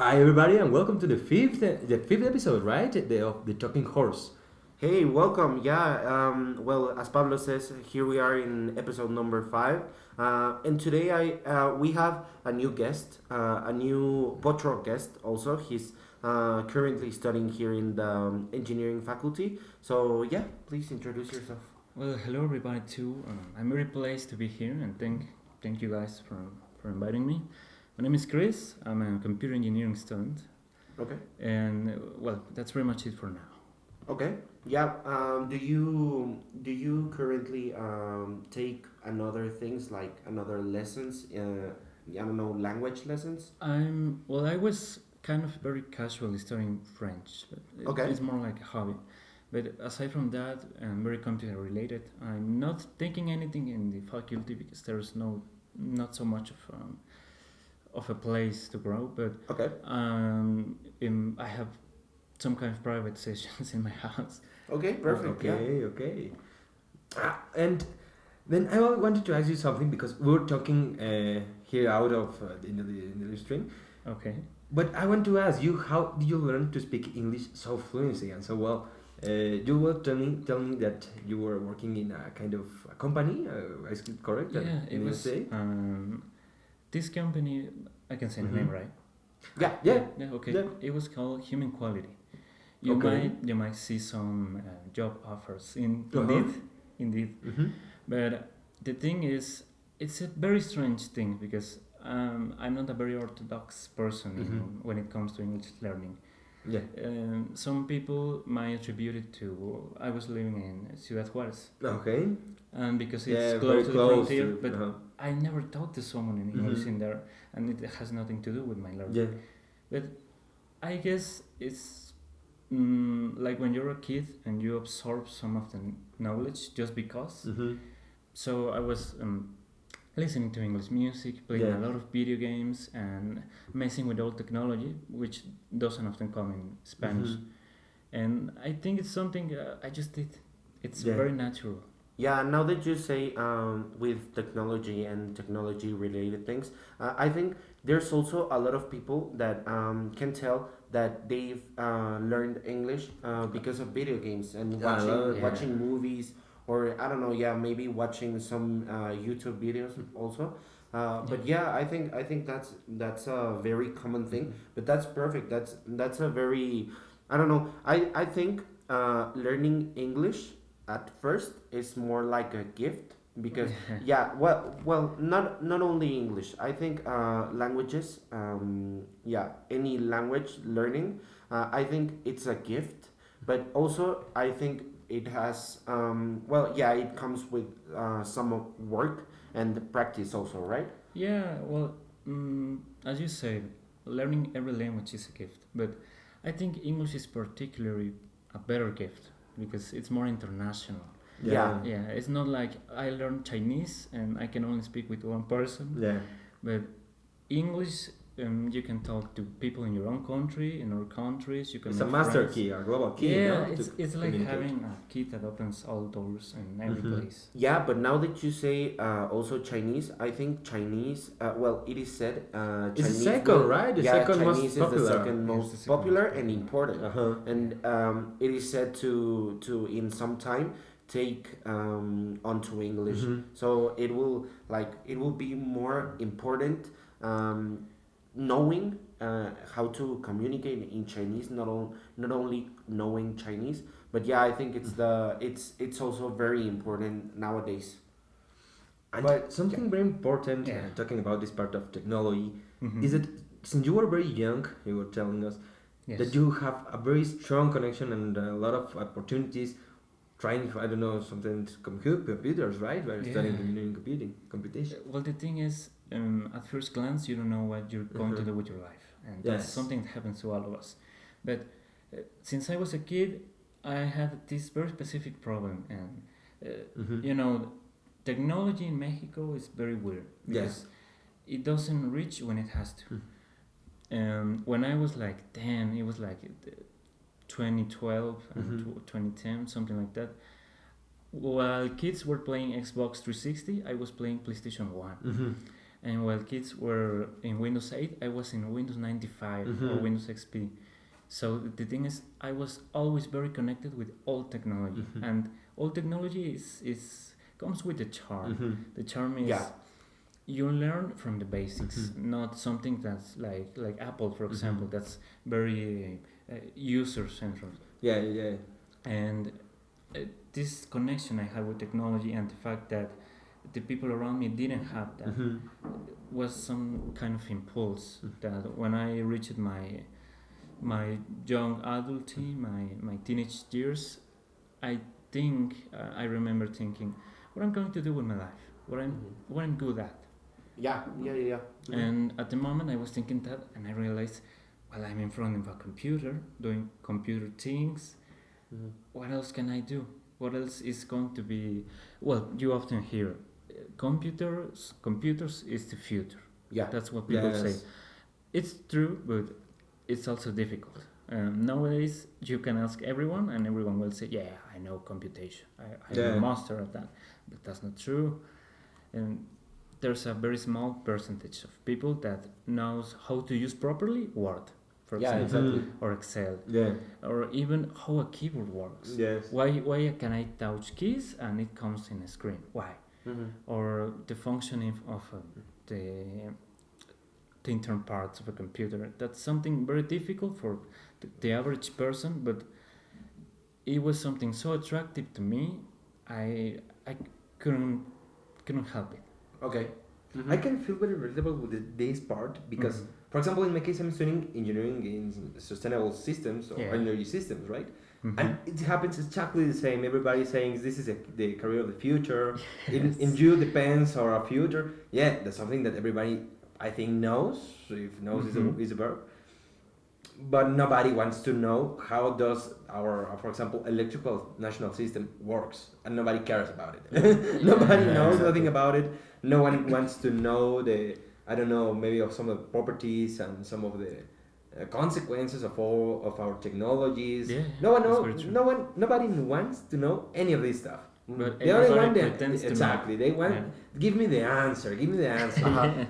Hi everybody, and welcome to the fifth episode, right? Of the Talking Horse. Hey, welcome. Yeah, well, as Pablo says, here we are in episode number 5. And today we have a new guest, a new Potro guest also. He's currently studying here in the engineering faculty. So, yeah, please introduce yourself. Well, hello everybody too. I'm very pleased to be here and thank you guys for inviting me. My name is Chris. I'm a computer engineering student, Okay. and well, that's pretty much it for now. Okay. Yeah. Do you currently take another things like another lessons? I don't know, language lessons. I was kind of very casually studying French, but Okay. it's more like a hobby. But aside from that, I'm very computer related. I'm not taking anything in the faculty because there's not so much of a place to grow, but Okay. I have some kind of private sessions in my house. Okay, perfect. Yeah. Okay. And then I wanted to ask you something because we were talking here out of the stream. Okay. But I want to ask you, how did you learn to speak English so fluently and so well? You were telling me that you were working in a kind of a company. Is it correct? Yeah, it in was USA? this company. I can say the Mhm. name, right? Yeah. Yeah. Yeah. Okay. Yeah. It was called Human Quality. Okay. You might see some job offers Uh-huh. indeed. Mm-hmm. But the thing is, it's a very strange thing because I'm not a very orthodox person when it comes to English learning. Yeah. Some people might attribute it to I was living in Ciudad Juárez, Okay. and because Yeah, it's very close to the close frontier. to. But Uh-huh. I never talked to someone in English Mhm. in there, and it has nothing to do with my learning. Yeah. But I guess it's like when you're a kid and you absorb some of the knowledge just because. Mm-hmm. So I was listening to English music, playing Yeah. a lot of video games, and messing with old technology, which doesn't often come in Spanish. Mhm. And I think it's something I just did. It's Yeah. very natural. Yeah. Now that you say with technology and technology related things, I think there's also a lot of people that can tell that they've learned English because of video games and Yeah, yeah. watching movies, or I don't know. Yeah, maybe watching some YouTube videos also. But yeah, I think that's a very common thing. But that's perfect. That's a very, I don't know. I think learning English at first is more like a gift because yeah, well, not only English. I think languages, yeah, any language learning, I think it's a gift, but also I think it has well, yeah, it comes with some work and practice also, right? Yeah, well, as you said, learning every language is a gift, but I think English is particularly a better gift because it's more international. Yeah. Yeah, it's not like I learned Chinese and I can only speak with one person, Yeah. but English, you can talk to people in your own country, in other countries. You can It's a make master friends. key, a global key. Yeah, No? it's To like communicate. having a key that opens all doors in every Mhm. place. Yeah, but now that you say also Chinese, I think Chinese. Well, it is said It's the Chinese. second, right? The Yeah, second Chinese most is the popular. second Yes, most the second popular most and popular. important. Uh-huh. And it is said to in some time take onto English. Mhm. So it will be more important knowing how to communicate in Chinese, not only knowing Chinese, but yeah, I think it's also very important nowadays. And But something very important, Yeah. talking about this part of technology, Mhm. is that since you were very young, you were telling us Yes. that you have a very strong connection and a lot of opportunities trying, I don't know, something to computers, right? While studying Yeah. engineering computation. Well, the thing is, at first glance, you don't know what you're going to Mhm. do with your life, and that's Yes. something that happens to all of us. But since I was a kid, I had this very specific problem, and Mhm. you know, technology in Mexico is very weird because it doesn't reach when it has to. When I was like 10, it was like 2012 and Mhm. 2010, something like that. While kids were playing Xbox 360, I was playing PlayStation 1. Mhm. And while kids were in Windows 8, I was in Windows 95 or Windows XP. So the thing is, I was always very connected with old technology, and old technology is comes with a charm. The charm is you learn from the basics, not something that's like Apple, for example, that's very user centered. Yeah, yeah. And this connection I had with technology and the fact that the people around me didn't have that was some kind of impulse that when I reached my young adulthood, my teenage years, I think I remember thinking, what I'm going to do with my life, what I'm good at. Yeah. And at the moment I was thinking that, and I realized, well, I'm in front of a computer doing computer things. What else can I do? What else is going to be? Well, you often hear, computers is the future. Yeah. That's what people say. It's true, but it's also difficult. Nowadays, you can ask everyone, and everyone will say, "Yeah, I know computation. I'm a master of that." But that's not true. And there's a very small percentage of people that knows how to use properly Word, for example, exactly. or Excel, Yeah. or even how a keyboard works. Yes. Why can I touch keys and it comes in a screen? Why? Or the functioning of the internal parts of a computer. That's something very difficult for the average person, but it was something so attractive to me. I couldn't help it. Okay. I can feel very relatable with this part because, for example, in my case, I'm studying engineering in sustainable systems or energy systems, right? And it happens exactly the same. Everybody's saying this is the career of the future. In you depends on our future. Yeah, that's something that everybody, I think, knows. If knows is a verb. But nobody wants to know how does our, for example, electrical national system works, and nobody cares about it. Nobody knows nothing about it. No one wants to know I don't know, maybe of some of the properties and some of the consequences of all of our technologies. Nobody wants to know any of this stuff. But The only one that pretends exactly they want give me the answer.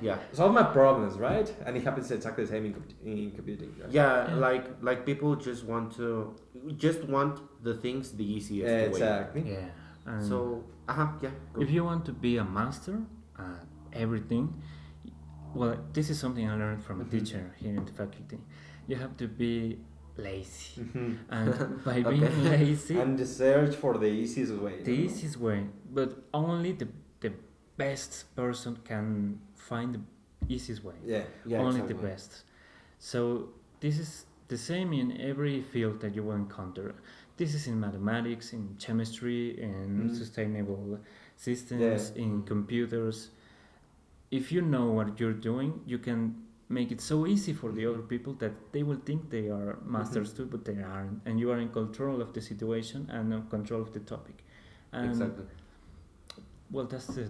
Yeah. Solve my problems, right? And it happens exactly the same in computing. Right? Yeah, like people just want the things the easiest way. Exactly. Yeah. And So go. if you want to be a master at everything, well, this is something I learned from a teacher here in the faculty. You have to be lazy, and by being lazy, and the search for the easiest way. the easiest way, but only the best person can find the easiest way. Yeah, Only exactly. the best. So this is the same in every field that you will encounter. This is in mathematics, in chemistry, in sustainable systems, in computers. If you know what you're doing, you can make it so easy for the other people that they will think they are masters too, but they aren't. And you are in control of the situation and in control of the topic. And Exactly. well, that's the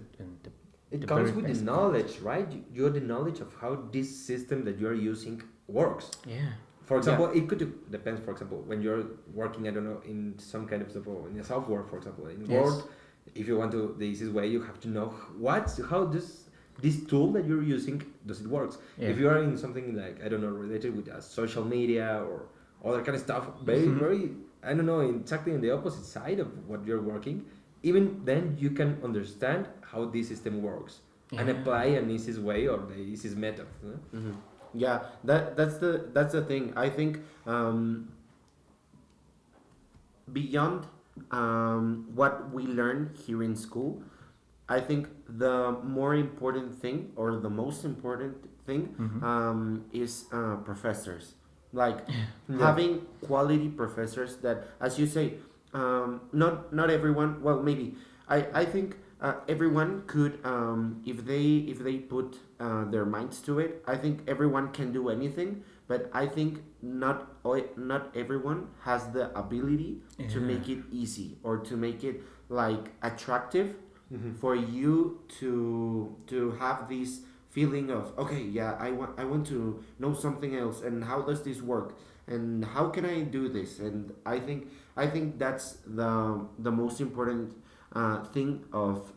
It comes with the knowledge, right? You're the knowledge of how this system that you're using works. Yeah. For example, it could depends. For example, when you're working, I don't know, in some kind of in a software, for example, in Word, if you want to the easiest way, you have to know how this tool that you're using does it works. If you are in something like, I don't know, related with social media or other kind of stuff, very I don't know, exactly in the opposite side of what you're working, even then you can understand how this system works and apply an easiest way or the easiest method. Yeah, that's the thing. I think beyond what we learn here in school, I think the more important thing or the most important thing is professors. Like having quality professors that, as you say, not everyone. Well, maybe I think everyone could if they put their minds to it. I think everyone can do anything, but I think not everyone has the ability to make it easy or to make it like attractive for you to have this feeling of, okay, yeah, I want to know something else, and how does this work? and how can I do this? And I think that's the most important thing of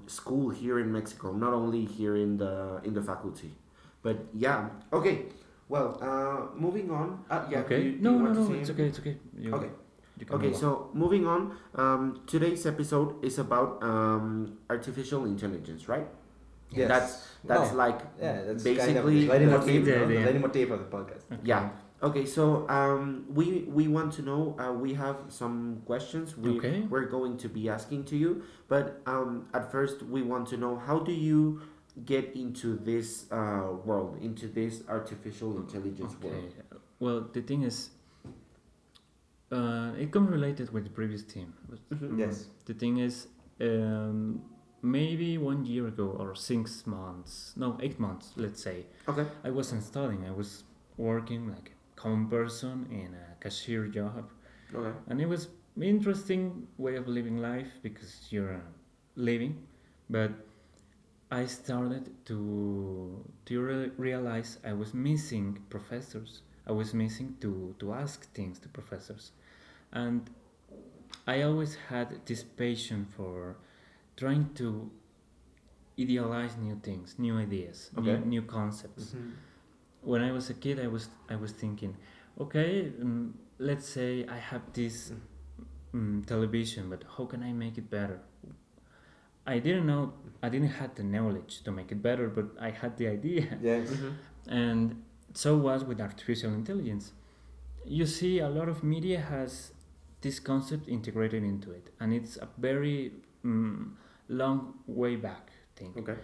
school here in Mexico, not only here in the faculty, but yeah. Okay, well, moving on. Yeah. Okay. Do you want to say It's anything? okay. It's okay. Okay. You can Okay, move on. so moving on, today's episode is about artificial intelligence, right? Yes. That's Well, like that's basically kind of the leitmotif, thing. no? The Yeah. leitmotif of the podcast. Okay. Yeah. Okay, so we want to know. We have some questions. Okay. We're going to be asking to you, but at first we want to know, how do you get into this world, into this artificial intelligence Okay. world? Well, the thing is, it comes related with the previous team. Yes. The thing is, maybe 1 year ago or 6 months, no, 8 months, let's say, Okay. I wasn't studying. I was working like a common person in a cashier job, Okay. and it was interesting way of living life because you're living, but I started to realize I was missing professors. I was missing to ask things to professors, and I always had this passion for trying to idealize new things, new ideas, Okay. new concepts. Mhm. When I was a kid, I was thinking, okay, let's say I have this television, but how can I make it better? I didn't know, I didn't have the knowledge to make it better, but I had the idea. Yes. And so was with artificial intelligence. You see, a lot of media has this concept integrated into it, and it's a very long way back thing. Okay.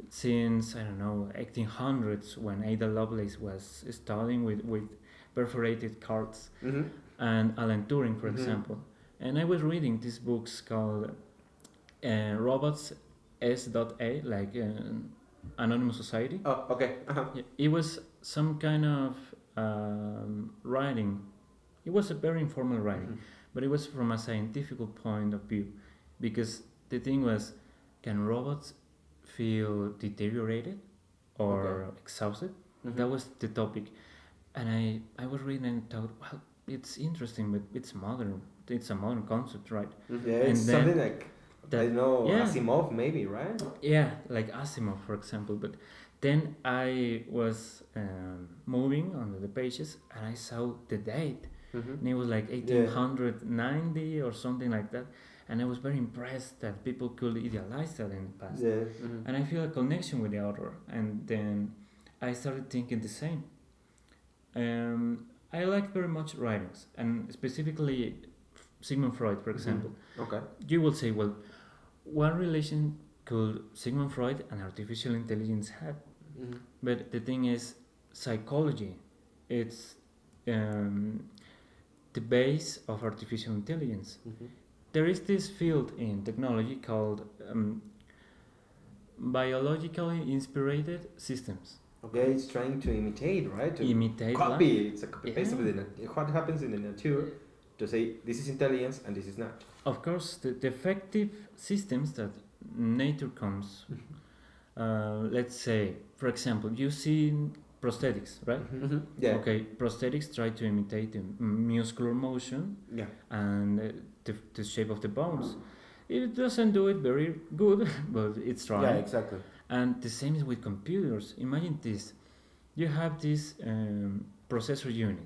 Since, I don't know, 1800s, when Ada Lovelace was studying with perforated cards, Mm-hmm. and Alan Turing, for Mhm. example. And I was reading these books called Robots S.A, like Anonymous Society. Oh, okay. Uh-huh. Yeah, it was some kind of writing. It was a very informal writing, Mhm. but it was from a scientific point of view, because the thing was, can robots feel deteriorated or Okay. exhausted? Mhm. That was the topic, and I was reading and thought, well, it's interesting, but it's modern. It's a modern concept, right? Mhm. Yeah, And it's then something like I that- don't know, yeah. Asimov maybe, right? Yeah, like Asimov, for example. But then I was moving on the pages, and I saw the date, Mhm. and it was like 1890 or something like that, and I was very impressed that people could idealize that in the past. Yeah. Mhm. And I feel a connection with the author, and then I started thinking the same. I like very much writings, and specifically Sigmund Freud, for example. Okay. You will say, well, what relation could Sigmund Freud and artificial intelligence have? Mhm. But the thing is, psychology, it's the base of artificial intelligence. Mhm. There is this field in technology called biologically inspired systems. Yeah, it's trying to imitate, right? To Imitate copy. life. It's a copy paste of what happens in the nature to say this is intelligence and this is not. Of course, the effective systems that nature comes. Let's say, for example, you see prosthetics, right? Mhm. Yeah. Okay, prosthetics try to imitate the muscular motion Yeah. and the shape of the bones. It doesn't do it very good, but it's trying. Yeah, exactly. And the same is with computers. Imagine this: you have this processor unit.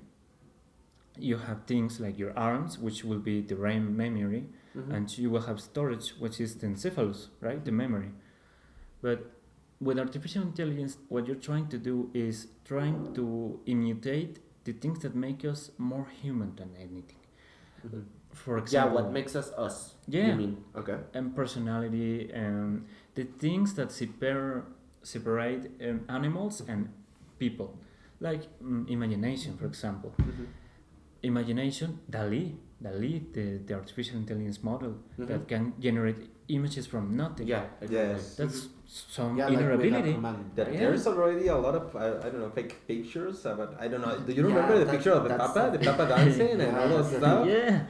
You have things like your arms, which will be the RAM memory, Mhm. and you will have storage, which is the encephalus, right, the memory. But with artificial intelligence, what you're trying to do is trying to imitate the things that make us more human than anything. Mhm. For Yeah, example, what makes us us? Yeah. You mean? Okay. and personality, the things that separate animals and people, like imagination, for example. Mhm. Imagination, Dali, the artificial intelligence model Mhm. that can generate images from nothing. Yeah. Yes. That's some Yeah, inner like with a ability. command. Yeah. There's already a lot of I don't know fake pictures, but I don't know. Do you Yeah, remember the that- picture of the that's Papa dancing and Yeah, all that that's- stuff? Yeah,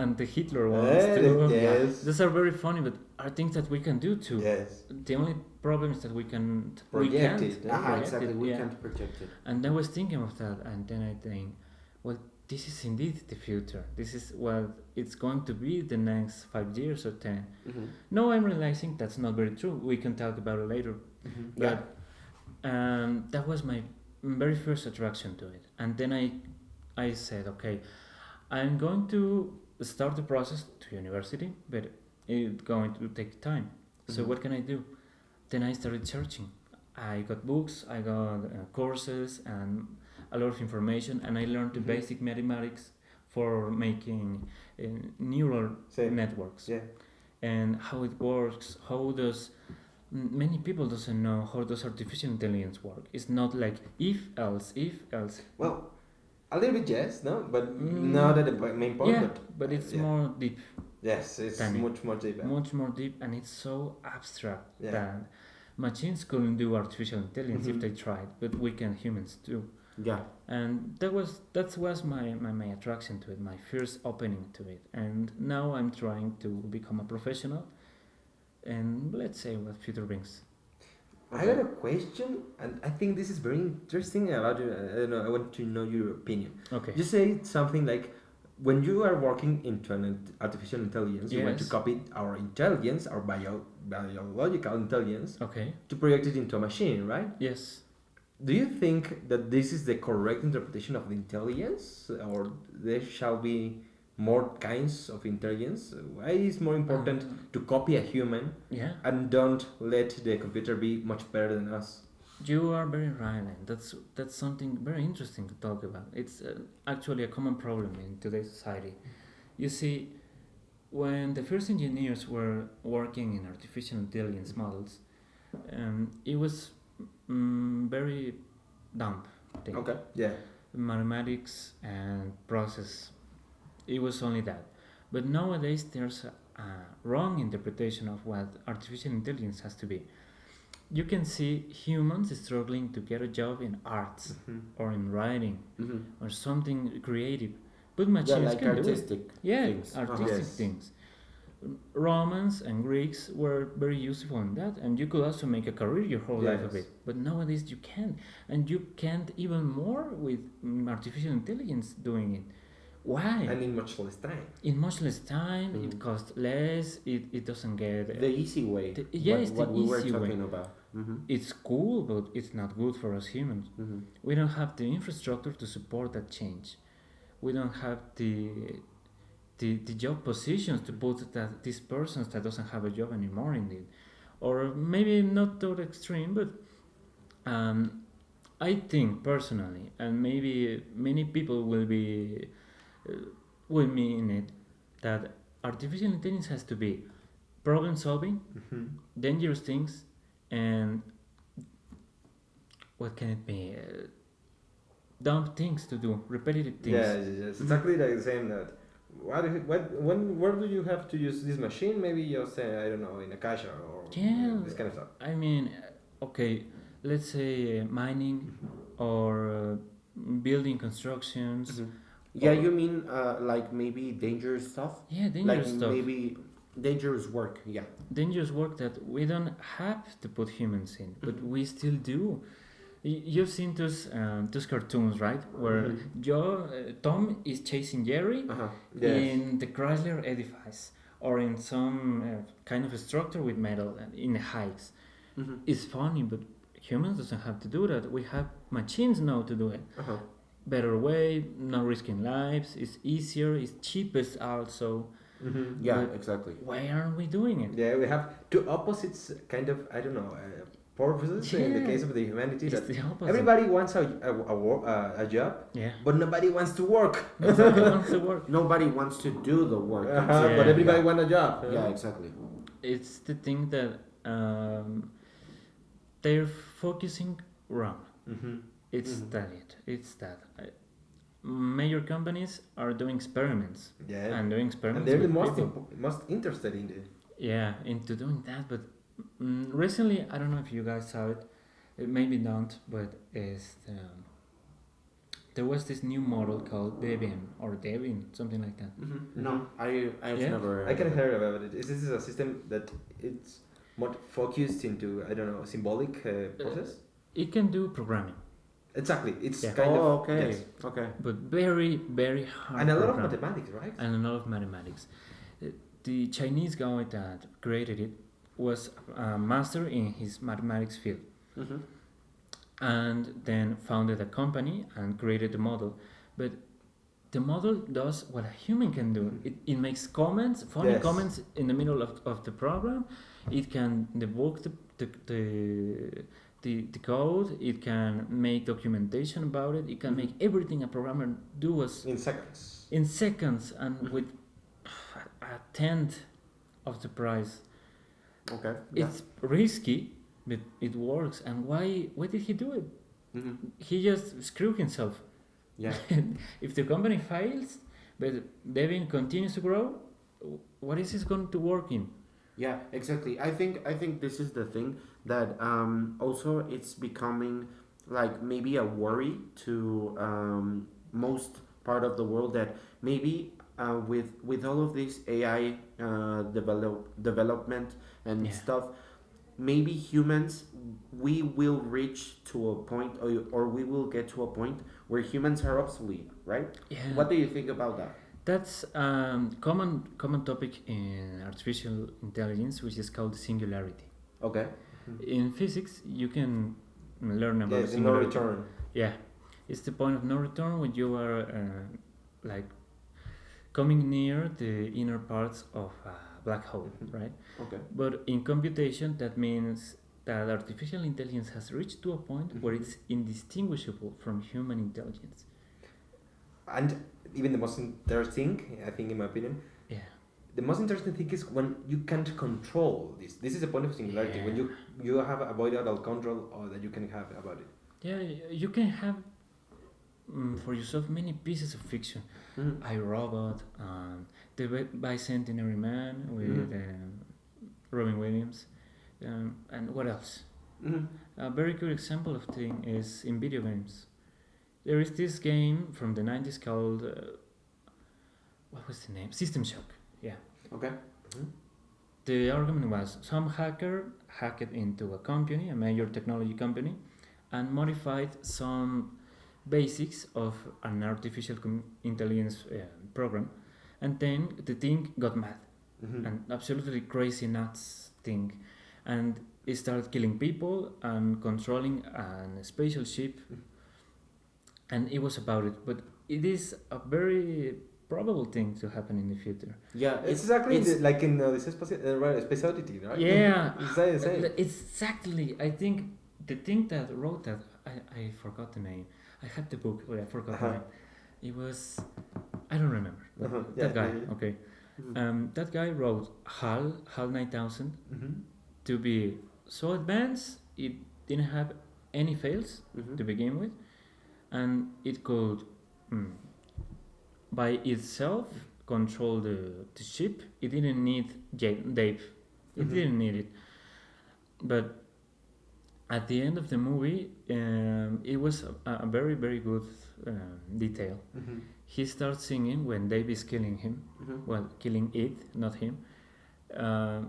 and the Hitler ones Yeah, too. yes. Those are very funny, but are things that we can do too. Yes. The only problem is that we can't Project can't it, yeah. Ah, project exactly. it, We yeah. can't project it. And I was thinking of that, and then I think well, this is indeed the future. This is what it's going to be the next 5 years or 10. No, I'm realizing that's not very true. We can talk about it later. Yeah. But that was my very first attraction to it. And then I said, okay, I'm going to start the process to university, but it's going to take time. So what can I do? Then I started searching. I got books, I got courses, and a lot of information, and I learned the basic mathematics for making neural networks. Yeah. And how it works, how does many people doesn't know how does artificial intelligence work. It's not like if else. Well, a little bit yes, no, but not at the main point. Yeah, but it's more deep. Yes, it's much more deep. Much more deep, and it's so abstract that machines couldn't do artificial intelligence if they tried, but we can humans do. Yeah. And that was my attraction to it, my first opening to it. And now I'm trying to become a professional, and let's say what future brings. I got a question, and I think this is very interesting. I want to know your opinion. Okay. You say something like, when you are working into an artificial intelligence, you want to Yes. copy our intelligence, our biological intelligence, Okay. to project it into a machine, right? Yes. Do you think that this is the correct interpretation of the intelligence, or there shall be more kinds of intelligence? Why is more important to copy a human Yeah. and don't let the computer be much better than us? You are very right, and that's something very interesting to talk about. It's actually a common problem in today's society. You see, when the first engineers were working in artificial intelligence models, it was very dumb thing. Okay. Yeah. Mathematics and process. It was only that. But nowadays there's a wrong interpretation of what artificial intelligence has to be. You can see humans struggling to get a job in arts or in writing or something creative, but machines like can artistic do it. Yeah, things. artistic Yes. things. Romans and Greeks were very useful in that, and you could also make a career your whole life of Yes. it. But nowadays you can't, and you can't even more with artificial intelligence doing it. Why? And in much less time. In much less time, it costs less. It doesn't get. The easy way. It's what the we were easy way. talking about. It's cool, but it's not good for us humans. We don't have the infrastructure to support that change. We don't have the job positions to put that these persons that doesn't have a job anymore in it, or maybe not to the extreme, but I think personally, and maybe many people will be with me in it, that artificial intelligence has to be problem solving, dangerous things, and what can it be? Dumb things to do, repetitive things. Yes, exactly like the same. That where do you have to use this machine? Maybe just I don't know, in a cache or this kind of stuff. I mean, okay, let's say mining or building constructions. Yeah, you mean like maybe dangerous stuff? Yeah, dangerous like stuff. Maybe dangerous work. Yeah. Dangerous work that we don't have to put humans in, but we still do. You've seen those cartoons, right? Where Tom is chasing Jerry in the Chrysler edifice or in some kind of a structure with metal in the heights. It's funny, but humans doesn't have to do that. We have machines now to do it. Better way, not risking lives. It's easier. It's cheapest also. Yeah, exactly. Why aren't we doing it? Yeah, we have two opposites, kind of, I don't know, purposes in the case of the humanity. It's That the opposite. everybody wants a job, Yeah. but nobody wants to work. Nobody wants to work. Nobody wants to do the work. But everybody wants a job. Yeah, exactly. It's the thing that they're focusing wrong. It's that. Major companies are doing experiments. Yeah. And doing experiments. And they're the with people. most interested in it. Yeah, into doing that. But recently, I don't know if you guys saw it. Maybe don't. But there was this new model called Debian, something like that. No, I've never. I can hear about it. This is a system that it's more focused into, I don't know, symbolic process. It can do programming. Exactly. It's Yeah. kind of okay. yes. Okay. but very, very hard. And a lot of program. mathematics, right? And a lot of mathematics. The Chinese guy that created it was a master in his mathematics field, Mm-hmm. and then founded a company and created the model. But the model does what a human can do. It makes comments, funny Yes. comments in the middle of the program. It can debug the code. It can make documentation about it. It can make everything a programmer does In seconds. in seconds and with a tenth of the price. Okay. Yeah. It's risky, but it works. And why did he do it? Mm-hmm. He just screwed himself. Yeah. If the company fails, but Devin continues to grow, what is it going to work in? Yeah, exactly. I think this is the thing that also it's becoming like maybe a worry to most part of the world, that maybe with all of this AI development and Yeah. stuff, maybe humans, we will reach to a point, or we will get to a point where humans are obsolete, right? Yeah. What do you think about that? That's common topic in artificial intelligence, which is called singularity. Okay. In physics, you can learn about Yeah, it's no singularity. return. Yeah, it's the point of no return when you are like coming near the inner parts of a black hole, right? Okay. But in computation, that means that artificial intelligence has reached to a point where it's indistinguishable from human intelligence. And even the most interesting, I think, in my opinion, Yeah. the most interesting thing is when you can't control this. This is the point of singularity. When you have avoided all control or that you can have about it. Yeah, you can have for yourself many pieces of fiction. I, Robot, The Bicentenary Man with Robin Williams, and what else? A very good example of thing is in video games. There is this game from the 90s called what was the name? System Shock. Yeah. Okay. The argument was some hacker hacked into a company, a major technology company, and modified some basics of an artificial intelligence program, and then the thing got mad, an absolutely crazy nuts thing, and it started killing people and controlling a spatial ship, and it was about it. But it is a very probable thing to happen in the future. Yeah, It's exactly like in the Space Oddity, right? Yeah, It's the same. it's exactly. I think the thing that wrote that, I forgot the name. I had the book, but I forgot the name. It was, I don't remember. That guy, okay. That guy wrote HAL 9000 to be so advanced it didn't have any fails to begin with, and it could by itself control the ship. It didn't need Dave. It didn't need it. But at the end of the movie, it was a very, very good detail. He starts singing when Dave is killing him. Well, killing it, not him.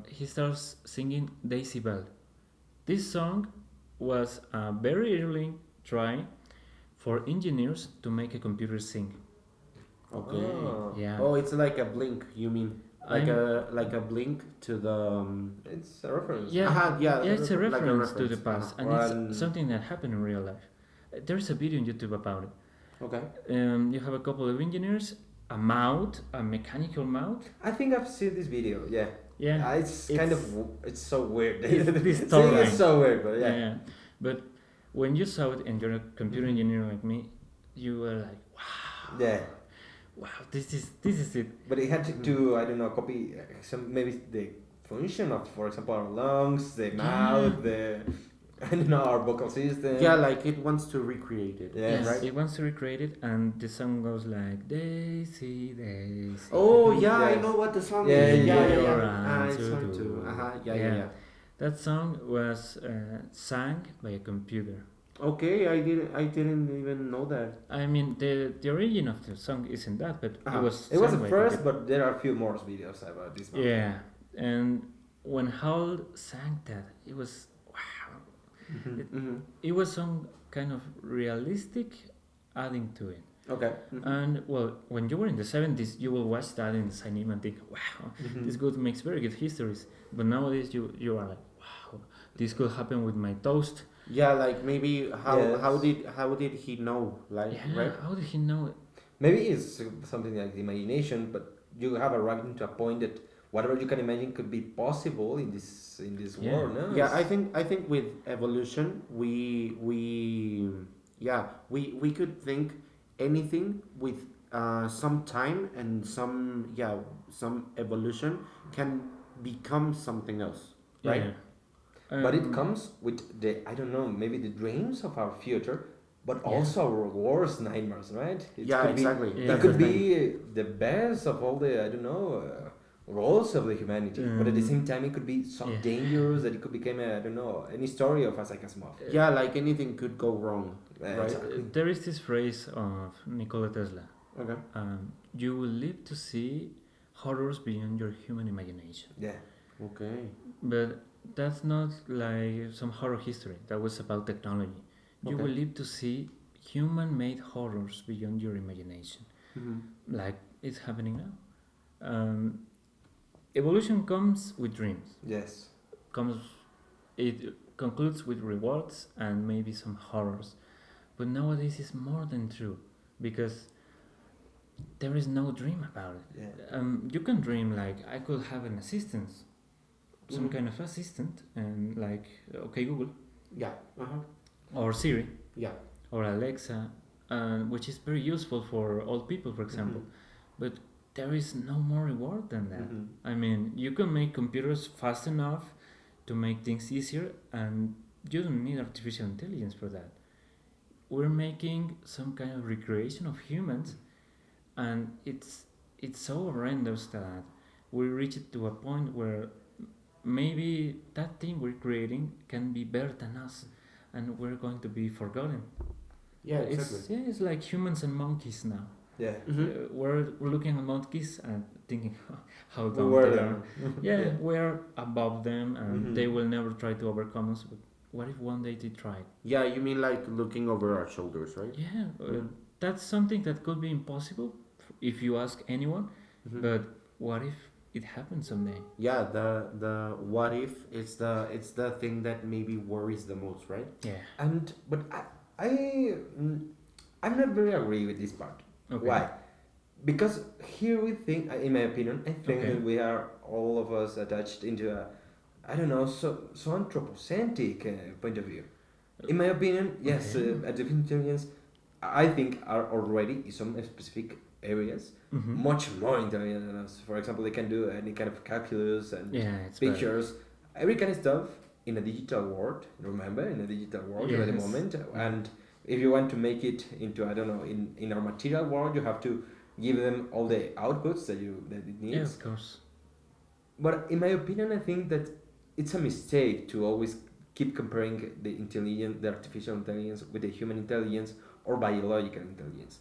He starts singing Daisy Bell. This song was a very early try for engineers to make a computer sing. Okay. Yeah. Oh, it's like a blink. You mean like a blink to the. It's a reference. Yeah. Yeah. Yeah, it's a like reference to the past, and Well, it's something that happened in real life. There's a video on YouTube about it. Okay. You have a couple of engineers, a mouth, a mechanical mouth. I think I've seen this video. Yeah. Yeah. It's kind of it's so weird. It's It's so weird, but yeah. But when you saw it and you're a computer engineer like me, you were like, wow. Yeah. Wow, this is it. But it had to do, I don't know, copy some maybe the function of, for example, our lungs, the mouth, the I don't know, our vocal system. Yeah, like it wants to recreate it. Yes. Right. It wants to recreate it, and the song goes like Daisy, Daisy. Oh yeah, I Yes. know what the song Yeah, is. yeah, It's hard to. Yeah. That song was sang by a computer. Okay, I didn't even know that. I mean, the origin of the song isn't that, but it was. It was sung the by first, computer. but there are a few more videos about this one. Yeah, and when Hal sang that, it was wow. It was sung kind of realistic adding to it. Okay. And well, when you were in the 70s, you will watch that in the cinema and think, wow, this good makes very good histories. But nowadays, you are like, wow, this could happen with my toast. Yeah, like maybe how Yes. how did he know, like, Yeah, right? how did he know it? Maybe it's something like the imagination, but you have arrived into a point that whatever you can imagine could be possible in this Yeah. world. No? Yeah, I think with evolution we could think anything with some time and some evolution can become something else, right? Yeah. But it comes with the I don't know, maybe the dreams of our future, but Yeah. also our worst nightmares, right? It Yeah, could exactly. Yeah. It That's could the thing. be the best of all the I don't know roles of the humanity, but at the same time it could be so Yeah. dangerous that it could become I don't know any story of Isaac Asimov. Yeah, like anything could go wrong, right? Exactly. There is this phrase of Nikola Tesla. Okay. You will live to see horrors beyond your human imagination. Yeah. Okay. But that's not like some horror history. That was about technology. You Okay. will live to see human-made horrors beyond your imagination, like it's happening now. Evolution comes with dreams. Yes. It concludes with rewards and maybe some horrors. But nowadays it's more than true because there is no dream about it. Yeah. You can dream like I could have an assistant, some Mhm. kind of assistant, and like okay Google Yeah. Uh-huh. or Siri Yeah. or Alexa, which is very useful for old people, for example. But there is no more reward than that. I mean, you can make computers fast enough to make things easier, and you don't need artificial intelligence for that. We're making some kind of recreation of humans, and it's so horrendous that we reach it to a point where maybe that thing we're creating can be better than us, and we're going to be forgotten. Yeah, exactly. It's like humans and monkeys now. Yeah. We're looking at monkeys and thinking how We dumb were they them. are. Yeah, we're above them, and they will never try to overcome us. But what if one day they try? Yeah, you mean like looking over our shoulders, right? Yeah, that's something that could be impossible if you ask anyone. But what if it happens someday? Yeah, the what if it's the thing that maybe worries the most, right? Yeah. But I'm not very agree with this part. Okay. Why? Because here we think, in my opinion, I think Okay. that we are all of us attached into a, I don't know, so anthropocentric point of view. In my opinion, yes, Okay. artificial intelligence, I think, are already in some specific areas much more intelligent than us. For example, they can do any kind of calculus and Yeah, it's pictures, every kind of stuff in a digital world. Remember, in a digital world at the Yes. moment, and if you want to make it into I don't know in our material world, you have to give them all the outputs that it needs. Yeah, of course. But in my opinion, I think that it's a mistake to always keep comparing the artificial intelligence with the human intelligence or biological intelligence.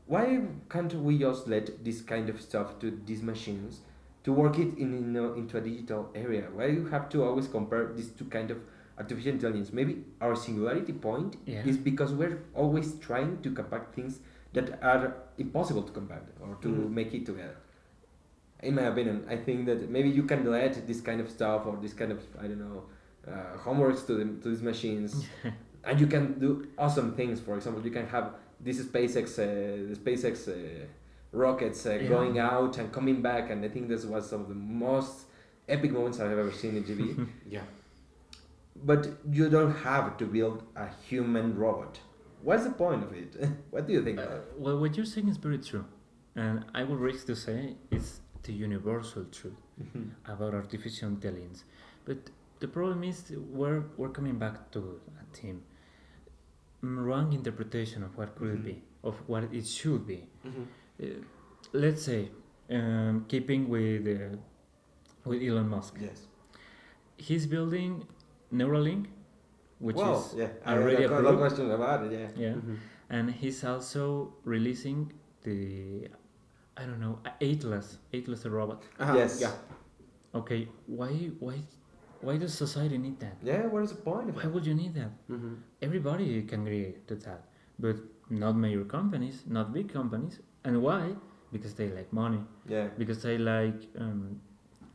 Why can't we just let this kind of stuff to these machines to work it into a digital area? Why do you have to always compare these two kind of artificial intelligence? Maybe our singularity point is because we're always trying to compact things that are impossible to compact or to make it together. In my opinion, I think that maybe you can let this kind of stuff or this kind of I don't know homeworks to these machines, and you can do awesome things. For example, you can have this SpaceX rockets going out and coming back, and I think this was some of the most epic moments I've ever seen in TV. Yeah. But you don't have to build a human robot. What's the point of it? What do you think about it? Well, what you're saying is very true, and I will risk to say it's the universal truth about artificial intelligence. But the problem is we're coming back to a theme. Wrong interpretation of what could it be, of what it should be. Let's say, keeping with Elon Musk. Yes. He's building Neuralink, which is yeah, already I got approved. a question about it. Yeah. Yeah, and he's also releasing the, I don't know, Atlas, the robot. Uh-huh. Yes. Yeah. Okay, why Why does society need that? Yeah, what is the point of Why that? would you need that? Mm-hmm. Everybody can agree to that, but not major companies, not big companies. And why? Because they like money. Yeah. Because they like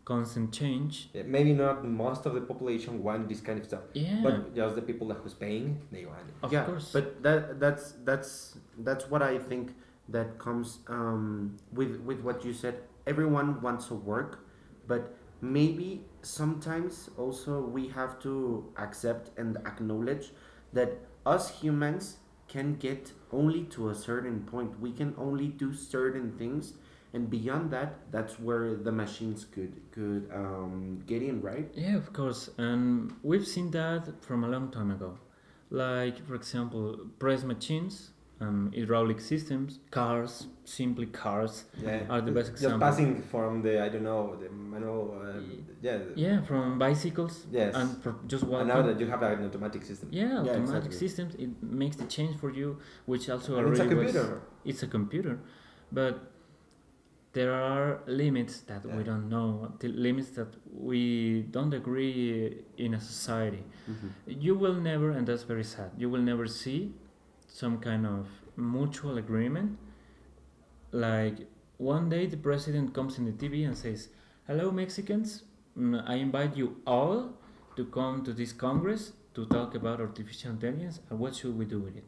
constant change. Yeah, maybe not most of the population want this kind of stuff, Yeah, but just the people that who's paying, they want it. of Yeah, course. but that's what I think that comes with what you said. Everyone wants to work, but maybe sometimes also we have to accept and acknowledge that us humans can get only to a certain point. We can only do certain things, and beyond that, that's where the machines could get in, right? Yeah, of course, and we've seen that from a long time ago. Like, for example, press machines, hydraulic systems, cars, simply cars, Yeah, are the best just example. passing from the I don't know the manual. Yeah. Yeah, from bicycles Yes. and for just And walking. now that you have an automatic system. Yeah, Yeah, automatic exactly. systems. It makes the change for you, which also And it's a already computer. it's a computer, but there are limits that Yeah. we don't know. The limits that we don't agree in a society. Mm-hmm. You will never, and that's very sad. You will never see some kind of mutual agreement. Like one day, the president comes in the TV and says, "Hello, Mexicans. I invite you all to come to this Congress to talk about artificial intelligence and what should we do with it."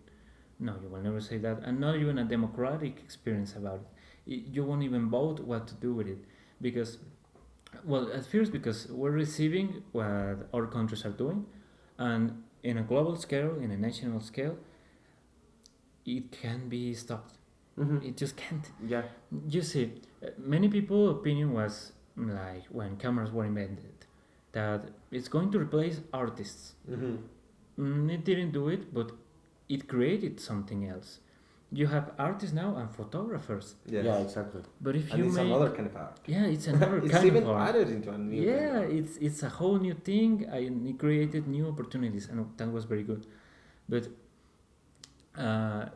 No, you will never say that, and not even a democratic experience about it. You won't even vote what to do with it, because, well, at first because we're receiving what our countries are doing, and in a global scale, in a national scale, it can be stopped. Mm-hmm. It just can't. Yeah. You see, many people's opinion was like when cameras were invented, that it's going to replace artists. Mm-hmm. It didn't do it, but it created something else. You have artists now and photographers, Yes. Yeah, exactly. but if And you it's make another kind of art. yeah, it's another It's kind even of art. added into a new. Yeah, kind of it's a whole new thing, and it created new opportunities, and that was very good. But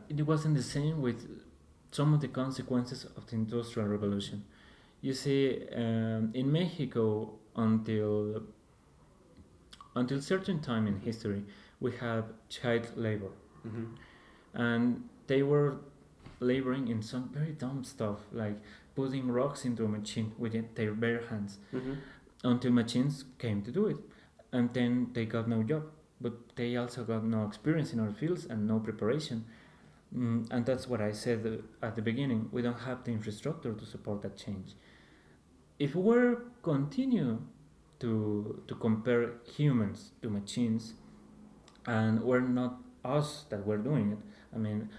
it wasn't the same with some of the consequences of the Industrial Revolution. You see, in Mexico, until certain time in history, we have child labor, Mm-hmm. and they were laboring in some very dumb stuff, like putting rocks into a machine with their bare hands, Mm-hmm. until machines came to do it, and then they got no job, but they also got no experience in our fields and no preparation. And that's what I said at the beginning. We don't have the infrastructure to support that change. If we continue to compare humans to machines, and we're not us that we're doing it. I mean,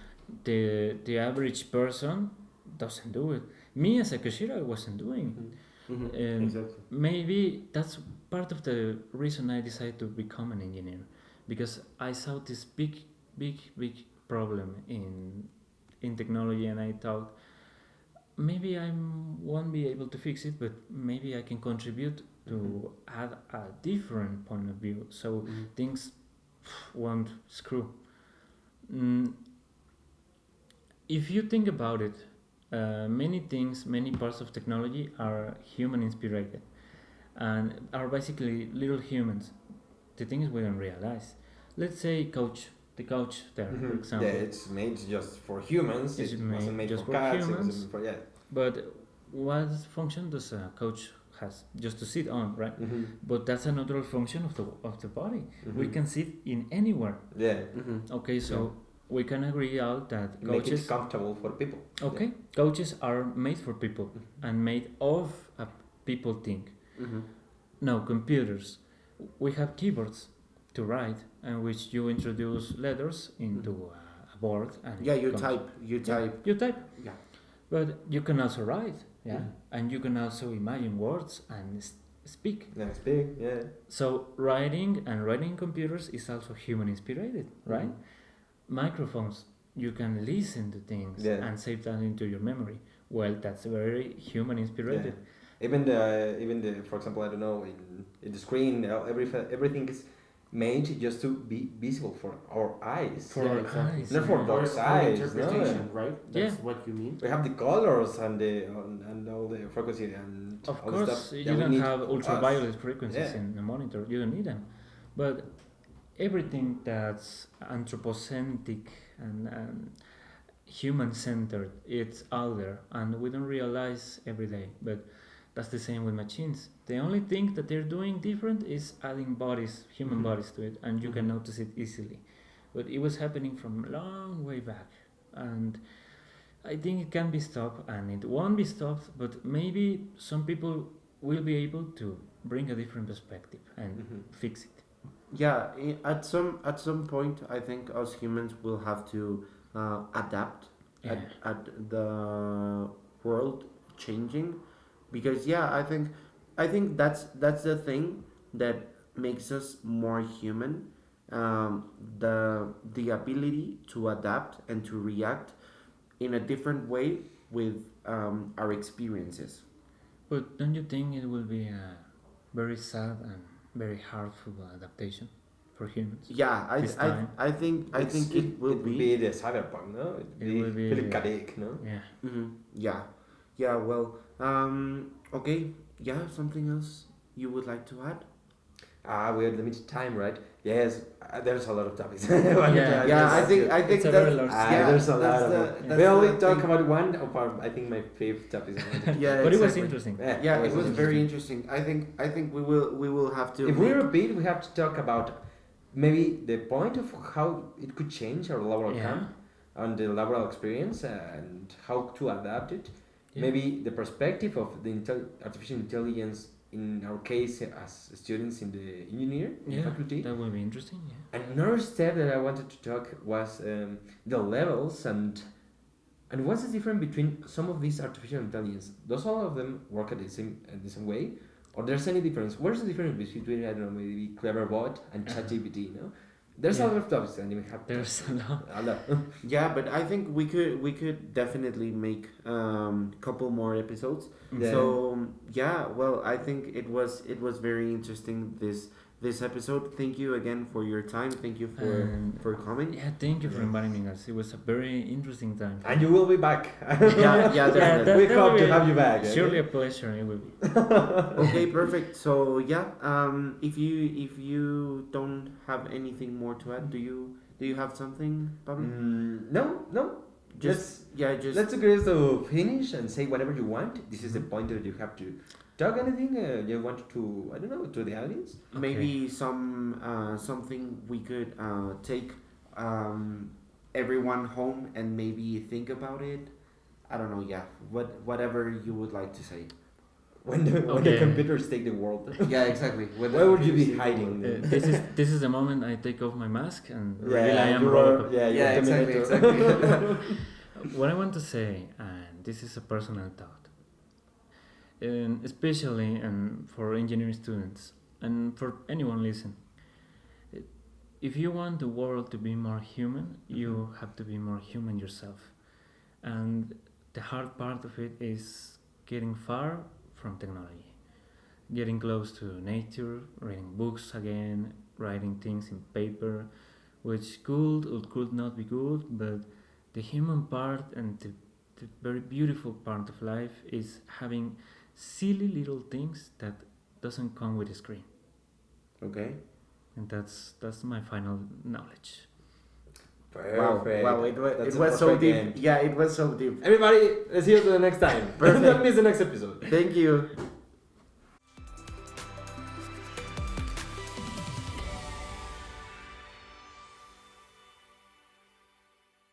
the average person doesn't do it. Me as a cashier, I wasn't doing it. Mm-hmm. And Exactly. maybe that's part of the reason I decided to become an engineer, because I saw this big problem in technology, and I thought maybe I won't be able to fix it, but maybe I can contribute to add a different point of view, so Mm-hmm. things won't screw. If you think about it, many parts of technology are human inspired and are basically little humans. The thing is, we don't realize. Let's say the couch there, for Mhm. example. Yeah, it's made just for humans. It's It made wasn't made just for for cats. It humans. wasn't for yeah. But what function does a couch has? Just to sit on, right? Mm-hmm. But that's a natural function of the body. We Mhm. can sit in anywhere. Yeah. Mm-hmm. Okay, so we can agree out that Make it couches. comfortable for people. Okay, couches are made for people and made of a people thing. Mm-hmm. Now computers, we have keyboards to write, and which you introduce letters into a board, and Yeah, it you comes- type. You Yeah, type. you type, Yeah. but you can also write, yeah, Mhm. and you can also imagine words and speak. Yeah, it's big. Yeah. So writing in computers is also human inspired, right? Microphones, you can listen to things Yeah. and save that into your memory. Well, that's very human inspired. Yeah. Even the for example, I don't know, in the screen, everything is made just to be visible for our eyes. For our eyes. Not for dogs' eyes. Interpretation, No? right? That's what you mean. We have the colors and and all the frequency and Of all the course, stuff you that we don't need have for ultraviolet us. frequencies in the monitor. You don't need them. But everything that's anthropocentric and human-centered, it's out there, and we don't realize every day. But that's the same with machines. The only thing that they're doing different is adding bodies, human bodies to it, and you can notice it easily. But it was happening from a long way back, and I think it can be stopped, and it won't be stopped. But maybe some people will be able to bring a different perspective and fix it. Yeah, at some point, I think us humans will have to adapt Yeah. at the world changing, because I think that's the thing that makes us more human. The ability to adapt and to react in a different way with our experiences. But don't you think it will be a very sad and very hurtful adaptation for humans? Yeah, This time. I think it will be. the cyberpunk, no? It will be- Philip K. Dick, no? Yeah. Yeah. Well, okay. Yeah, something else you would like to add? We have limited time, right? Yes, there's a lot of topics. Yeah. I think It's a that very large there's a lot of that's them. We only the talk thing. about one of our, I think, my favorite topics. Yeah, But it was exactly. interesting. Yeah, it was very interesting. I think we will have to. If we repeat, we have to talk about maybe the point of how it could change our laboral Yeah. camp and the laboral experience and how to adapt it. Yeah. Maybe the perspective of the artificial intelligence in our case as students in the engineering faculty. That will be interesting. Yeah. And another step that I wanted to talk was the levels and what's the difference between some of these artificial intelligence? Does all of them work at the same way, or there's any difference? Where's the difference between, I don't know, maybe Cleverbot and ChatGPT? No, there's a lot of topics, and we have There's a lot. a lot. Yeah, but I think we could definitely make couple more episodes. Yeah. So yeah, well, I think it was very interesting this episode. Thank you again for your time. Thank you for coming. Yeah, thank you for inviting us. It was a very interesting time. And you will be back. Yeah, definitely. We hope to have you back. Surely a pleasure. It will be. Okay, perfect. So yeah, if you don't have anything more to add, do you have something, Pablo? No. Just Let's agree to finish and say whatever you want. This is the point that you have to talk anything you want to, I don't know, to the audience. maybe something we could take everyone home and maybe think about it. I don't know. Yeah, whatever you would like to say. When the computers take the world. Yeah, exactly. Where would you be hiding? This is the moment I take off my mask and reveal I Yeah, am you Robocop. are. Yeah, Yeah, you're exactly. Terminator. What I want to say, and this is a personal thought, especially for engineering students and for anyone listening. If you want the world to be more human, you have to be more human yourself. And the hard part of it is getting far from technology, getting close to nature, reading books again, writing things in paper, which could or could not be good, but the human part and the very beautiful part of life is having silly little things that doesn't come with a screen. Okay. And that's my final knowledge. Perfect. Wow. It That's was a so perfect deep. end. Yeah, it was so deep. Everybody, let's see you to the next time. Perfect. Don't miss the next episode. Thank you.